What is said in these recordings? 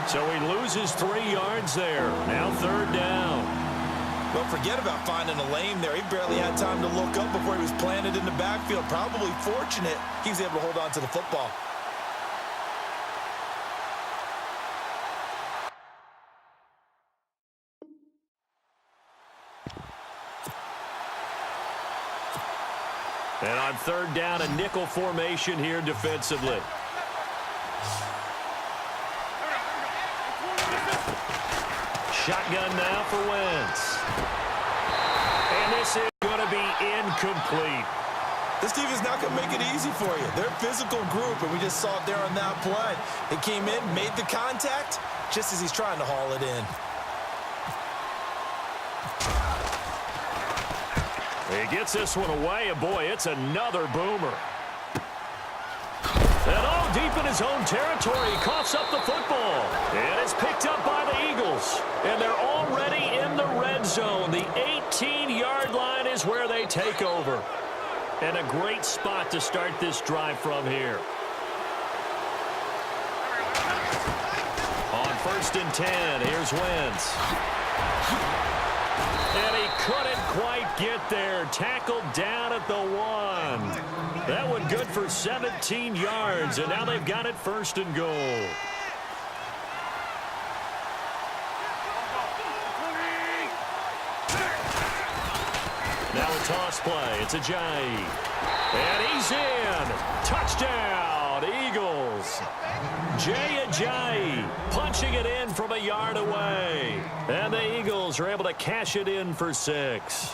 So he loses 3 yards there. Now 3rd down. Well, forget about finding a lane there. He barely had time to look up before he was planted in the backfield. Probably fortunate he was able to hold on to the football. And on 3rd down, a nickel formation here defensively. Shotgun now for Wentz. And this is going to be incomplete. This team is not going to make it easy for you. They're a physical group, and we just saw it there on that play. They came in, made the contact, just as he's trying to haul it in. He gets this one away, and boy, it's another boomer. And all deep in his own territory, he coughs up the football. And it's picked up by the Eagles. And they're already in the red zone. The 18-yard line is where they take over. And a great spot to start this drive from here. On 1st and 10, here's Wentz. And he couldn't quite get there. Tackled down at the 1. That one good for 17 yards, and now they've got it 1st and goal. Now a toss play. It's Ajayi. And he's in. Touchdown, Eagles. Jay Ajayi punching it in from a yard away. And the Eagles are able to cash it in for 6.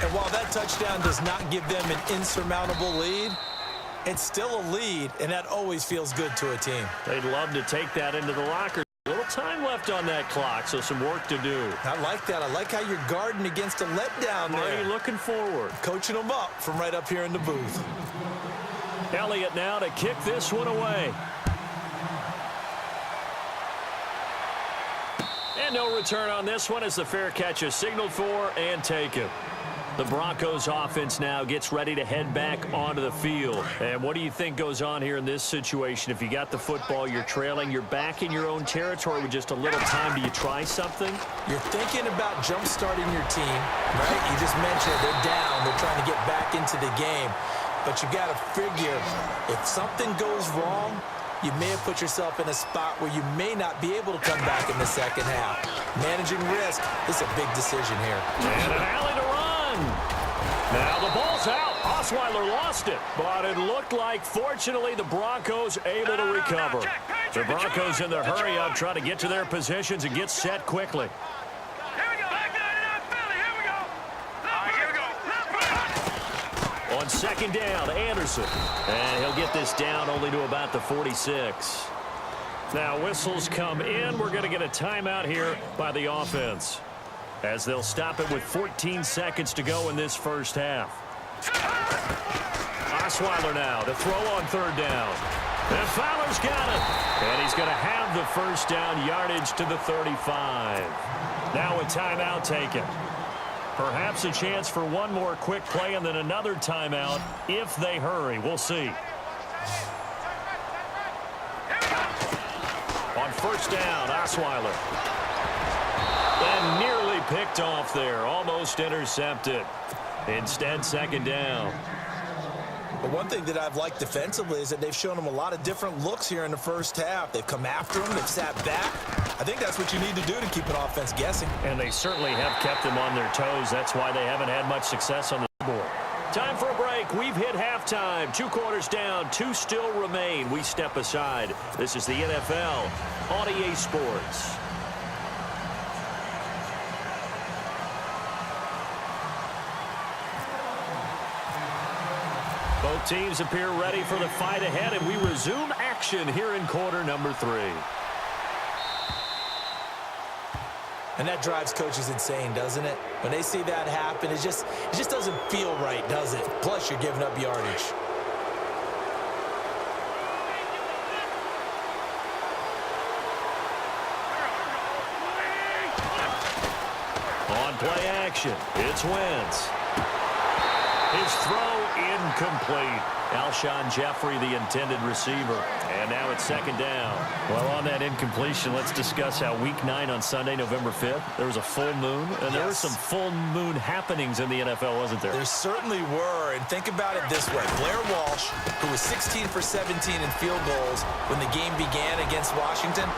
And while that touchdown does not give them an insurmountable lead, it's still a lead, and that always feels good to a team. They'd love to take that into the locker. A little time left on that clock, so some work to do. I like that. I like how you're guarding against a letdown there. Are you looking forward? Coaching them up from right up here in the booth. Elliott now to kick this one away. And no return on this one as the fair catch is signaled for and taken. The Broncos offense now gets ready to head back onto the field. And what do you think goes on here in this situation? If you got the football, you're trailing, you're back in your own territory with just a little time. Do you try something? You're thinking about jump-starting your team, right? You just mentioned they're down. They're trying to get back into the game. But you got to figure if something goes wrong, you may have put yourself in a spot where you may not be able to come back in the second half. Managing risk is a big decision here. And an alley to run. Now the ball's out. Osweiler lost it, but it looked like, fortunately, the Broncos able to recover. The Broncos in the hurry-up trying to get to their positions and get set quickly. On 2nd down, Anderson. And he'll get this down only to about the 46. Now whistles come in. We're going to get a timeout here by the offense, as they'll stop it with 14 seconds to go in this first half. Osweiler now to throw on 3rd down. And Fowler's got it. And he's going to have the first down yardage to the 35. Now a timeout taken. Perhaps a chance for one more quick play and then another timeout if they hurry. We'll see. On 1st down, Osweiler. And nearly picked off there. Almost intercepted. Instead, 2nd down. But one thing that I've liked defensively is that they've shown them a lot of different looks here in the first half. They've come after them. They've sat back. I think that's what you need to do to keep an offense guessing. And they certainly have kept them on their toes. That's why they haven't had much success on the board. Time for a break. We've hit halftime. 2 quarters down. 2 still remain. We step aside. This is the NFL on EA Sports. Both teams appear ready for the fight ahead, and we resume action here in quarter number 3. And that drives coaches insane, doesn't it? When they see that happen, it just doesn't feel right, does it? Plus, you're giving up yardage. On play action, it's Wentz. His throw incomplete. Alshon Jeffrey, the intended receiver. And now it's second down. Well, on that incompletion, let's discuss how Week 9 on Sunday, November 5th, there was a full moon, and there were some full moon happenings in the NFL, wasn't there? There certainly were, and think about it this way. Blair Walsh, who was 16 for 17 in field goals when the game began against Washington,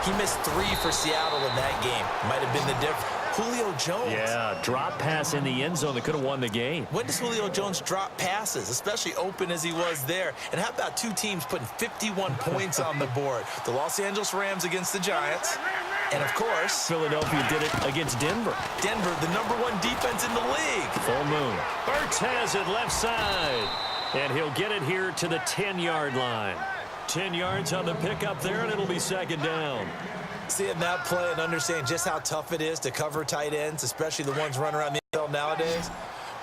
he missed 3 for Seattle in that game. Might have been the difference. Julio Jones. Yeah, drop pass in the end zone that could have won the game. When does Julio Jones drop passes, especially open as he was there? And how about two teams putting 51 points on the board? The Los Angeles Rams against the Giants. And, of course, Philadelphia did it against Denver. Denver, the #1 defense in the league. Full moon. Ertz has it left side. And he'll get it here to the 10-yard line. 10 yards on the pickup there, and it'll be second down. Seeing that play and understanding just how tough it is to cover tight ends, especially the ones running around the NFL nowadays,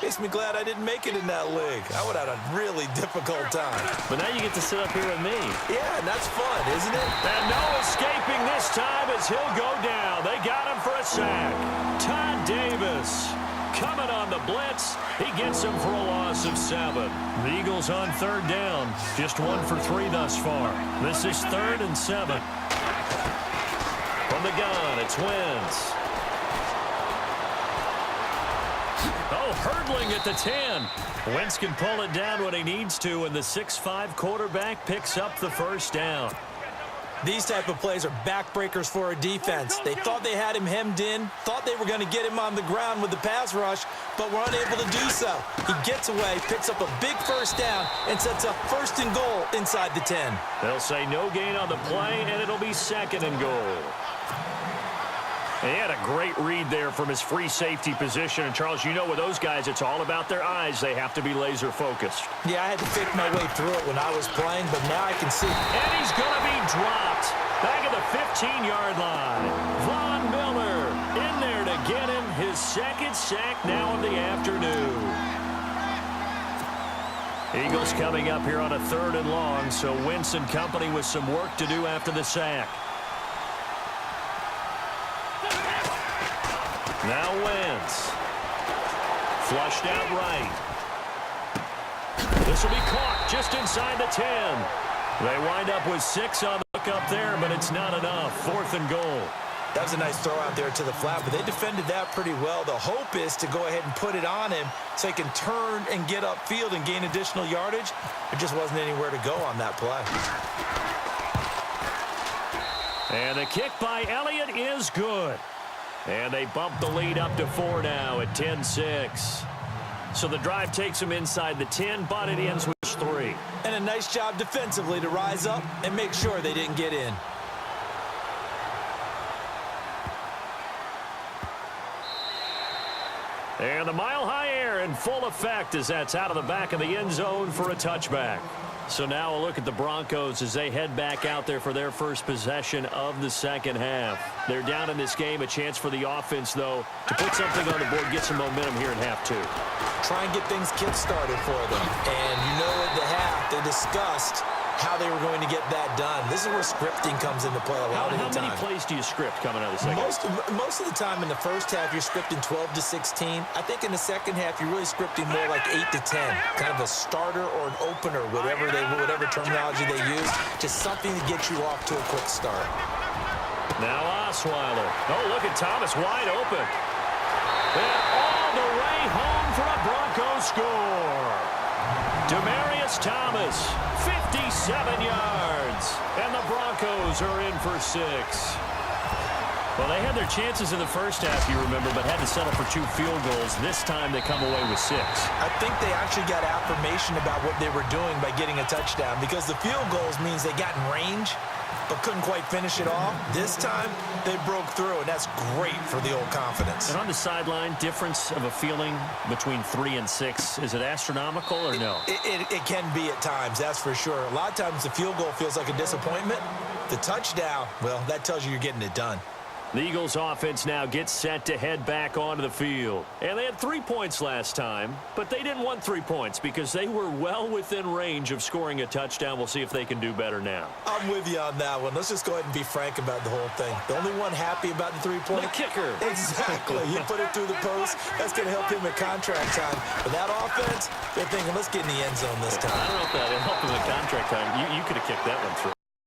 makes me glad I didn't make it in that league. I would have had a really difficult time. But now you get to sit up here with me. Yeah, and that's fun, isn't it? And no escaping this time as he'll go down. They got him for a sack. Todd Davis coming on the blitz. He gets him for a loss of 7. The Eagles on third down. Just 1 for 3 thus far. This is 3rd and 7. From the gun, it's Wentz. Oh, hurdling at the 10. Wentz can pull it down when he needs to, and the 6'5" quarterback picks up the first down. These type of plays are backbreakers for a defense. They thought they had him hemmed in, thought they were going to get him on the ground with the pass rush, but were unable to do so. He gets away, picks up a big first down, and sets up 1st and goal inside the 10. They'll say no gain on the play, and it'll be 2nd and goal. He had a great read there from his free safety position. And, Charles, you know with those guys, it's all about their eyes. They have to be laser-focused. Yeah, I had to fake my way through it when I was playing, but now I can see. And he's going to be dropped back at the 15-yard line. Von Miller in there to get him his 2nd sack now of the afternoon. Eagles coming up here on a 3rd and long, so Wentz and company with some work to do after the sack. Now Wentz. Flushed out right. This will be caught just inside the 10. They wind up with 6 on the hook up there, but it's not enough. 4th and goal. That was a nice throw out there to the flat, but they defended that pretty well. The hope is to go ahead and put it on him so he can turn and get upfield and gain additional yardage. There just wasn't anywhere to go on that play. And the kick by Elliott is good. And they bump the lead up to 4 now at 10-6. So the drive takes them inside the 10, but it ends with 3. And a nice job defensively to rise up and make sure they didn't get in. And the mile-high air in full effect as that's out of the back of the end zone for a touchback. So now a look at the Broncos as they head back out there for their first possession of the second half. They're down in this game. A chance for the offense, though, to put something on the board, get some momentum here in half 2. Try and get things kick-started for them. And you know at the half they discussed how they were going to get that done. This is where scripting comes into play a lot of the time. How many plays do you script coming out of the second half? Most of the time in the first half, you're scripting 12 to 16. I think in the second half, you're really scripting more like 8 to 10. Kind of a starter or an opener, whatever terminology they use. Just something to get you off to a quick start. Now Osweiler. Oh, look at Thomas wide open. And all the way home for a Broncos score. Demaryius Thomas, 57 yards. And the Broncos are in for 6. Well, they had their chances in the first half, you remember, but had to settle for 2 field goals. This time they come away with 6. I think they actually got affirmation about what they were doing by getting a touchdown, because the field goals means they got in range but couldn't quite finish it off. This time, they broke through, and that's great for the old confidence. And on the sideline, difference of a feeling between 3 and 6, is it astronomical or no? It can be at times, that's for sure. A lot of times the field goal feels like a disappointment. The touchdown, well, that tells you you're getting it done. The Eagles offense now gets set to head back onto the field. And they had 3 points last time, but they didn't want 3 points because they were well within range of scoring a touchdown. We'll see if they can do better now. I'm with you on that one. Let's just go ahead and be frank about the whole thing. The only one happy about the three-point. The kicker. Exactly. You put it through the post. That's going to help him at contract time. But that offense, they're thinking, let's get in the end zone this time. I don't know if that helped him at contract time. You could have kicked that one through.